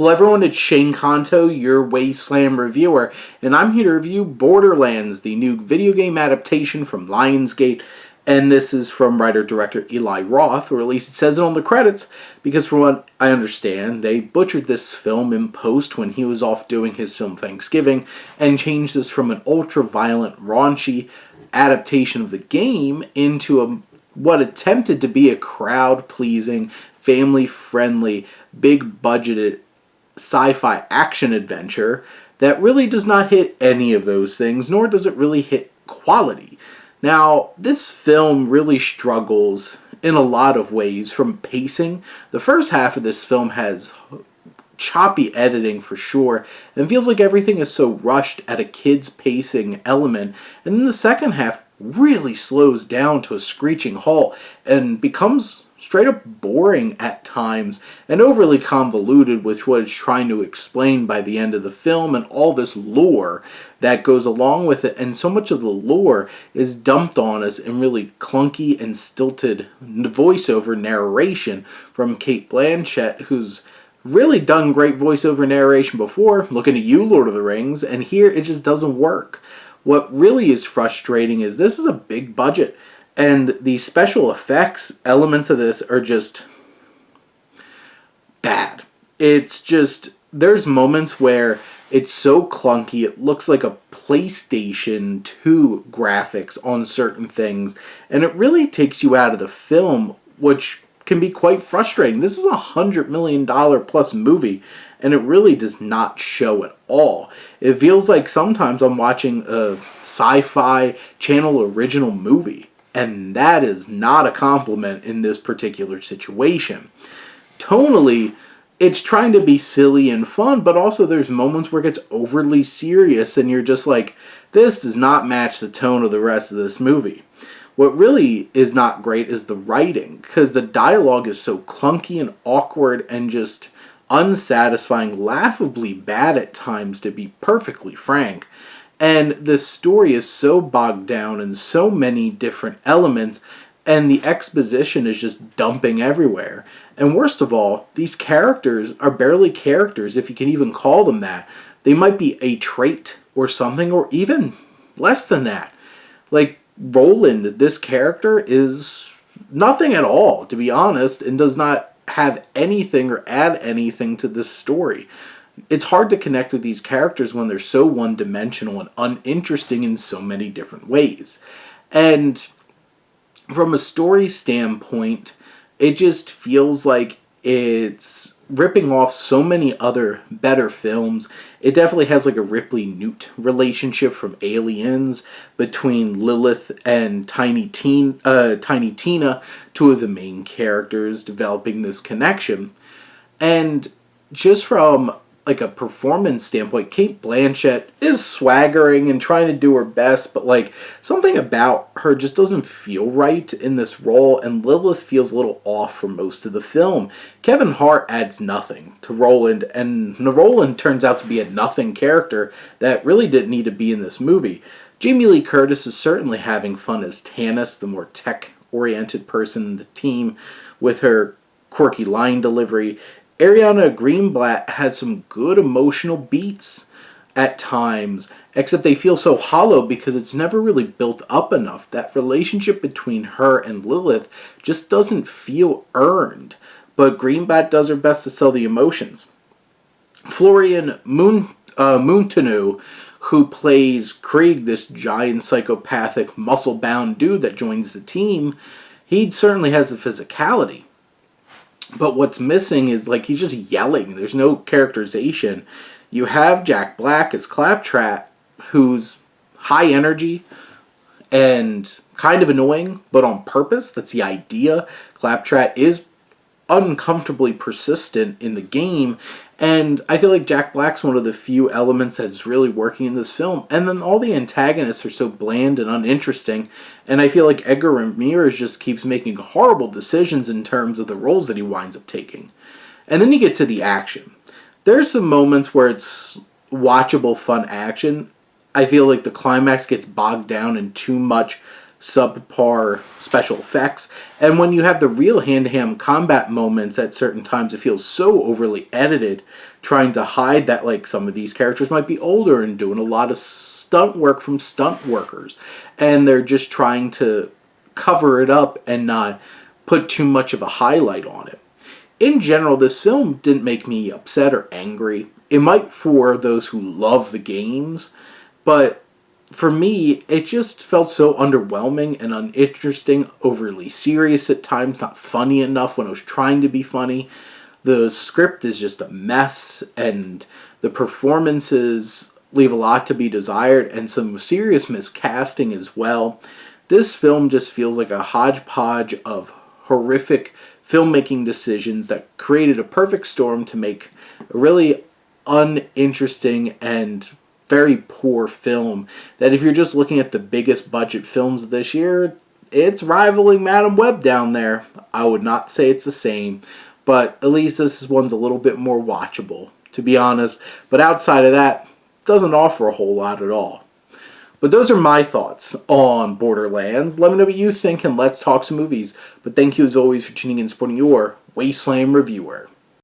Hello everyone, it's Shane Kanto, your Wasteland reviewer, and I'm here to review Borderlands, the new video game adaptation from Lionsgate, and this is from writer-director Eli Roth, or at least it says it on the credits, because from what I understand, they butchered this film in post when he was off doing his film Thanksgiving, and changed this from an ultra-violent, raunchy adaptation of the game into what attempted to be a crowd-pleasing, family-friendly, big-budgeted sci-fi action adventure that really does not hit any of those things, nor does it really hit quality. Now, this film really struggles in a lot of ways from pacing. The first half of this film has choppy editing for sure, and feels like everything is so rushed at a kid's pacing element, and then the second half really slows down to a screeching halt and becomes straight up boring at times and overly convoluted with what it's trying to explain by the end of the film and all this lore that goes along with it. And so much of the lore is dumped on us in really clunky and stilted voiceover narration from Cate Blanchett, who's really done great voiceover narration before. Looking at you, Lord of the Rings, and here it just doesn't work. What really is frustrating is this is a big budget, and the special effects elements of this are just bad. It's just, there's moments where it's so clunky, it looks like a PlayStation 2 graphics on certain things, and it really takes you out of the film, which can be quite frustrating. This is a $100 million plus movie, and it really does not show at all. It feels like sometimes I'm watching a sci-fi channel original movie, and that is not a compliment in this particular situation. Tonally, it's trying to be silly and fun, but also there's moments where it gets overly serious, and you're just like, this does not match the tone of the rest of this movie. What really is not great is the writing, because the dialogue is so clunky and awkward and just unsatisfying, laughably bad at times, to be perfectly frank. And the story is so bogged down in so many different elements, and the exposition is just dumping everywhere. And worst of all, these characters are barely characters, if you can even call them that. They might be a trait or something, or even less than that. Like, Roland, this character, is nothing at all, to be honest, and does not have anything or add anything to this story. It's hard to connect with these characters when they're so one-dimensional and uninteresting in so many different ways. And from a story standpoint, it just feels like it's ripping off so many other better films. It definitely has like a Ripley-Newt relationship from Aliens between Lilith and Tiny Tina, two of the main characters, developing this connection. And just from like a performance standpoint, Cate Blanchett is swaggering and trying to do her best, but like something about her just doesn't feel right in this role, and Lilith feels a little off for most of the film. Kevin Hart adds nothing to Roland, and Roland turns out to be a nothing character that really didn't need to be in this movie. Jamie Lee Curtis is certainly having fun as Tanis, the more tech-oriented person in the team, with her quirky line delivery. Ariana Greenblatt has some good emotional beats at times, except they feel so hollow because it's never really built up enough. That relationship between her and Lilith just doesn't feel earned, but Greenblatt does her best to sell the emotions. Florian Munteanu, who plays Krieg, this giant psychopathic muscle-bound dude that joins the team, he certainly has the physicality. But what's missing is, like, he's just yelling. There's no characterization. You have Jack Black as Claptrap, who's high energy and kind of annoying, but on purpose. That's the idea. Claptrap is uncomfortably persistent in the game, and I feel like Jack Black's one of the few elements that's really working in this film. And then all the antagonists are so bland and uninteresting, and I feel like Edgar Ramirez just keeps making horrible decisions in terms of the roles that he winds up taking. And then you get to the action. There's some moments where it's watchable, fun action. I feel like the climax gets bogged down in too much subpar special effects. And when you have the real hand-to-hand combat moments at certain times, it feels so overly edited, trying to hide that like some of these characters might be older and doing a lot of stunt work from stunt workers. And they're just trying to cover it up and not put too much of a highlight on it. In general, this film didn't make me upset or angry. It might for those who love the games, but for me, it just felt so underwhelming and uninteresting, overly serious at times, not funny enough when it was trying to be funny. The script is just a mess, and the performances leave a lot to be desired, and some serious miscasting as well. This film just feels like a hodgepodge of horrific filmmaking decisions that created a perfect storm to make a really uninteresting and very poor film that if you're just looking at the biggest budget films of this year, it's rivaling Madam Web down there. I would not say it's the same, but at least this one's a little bit more watchable, to be honest. But outside of that, doesn't offer a whole lot at all. But those are my thoughts on Borderlands. Let me know what you think and let's talk some movies. But thank you as always for tuning in and supporting your Wasteland reviewer.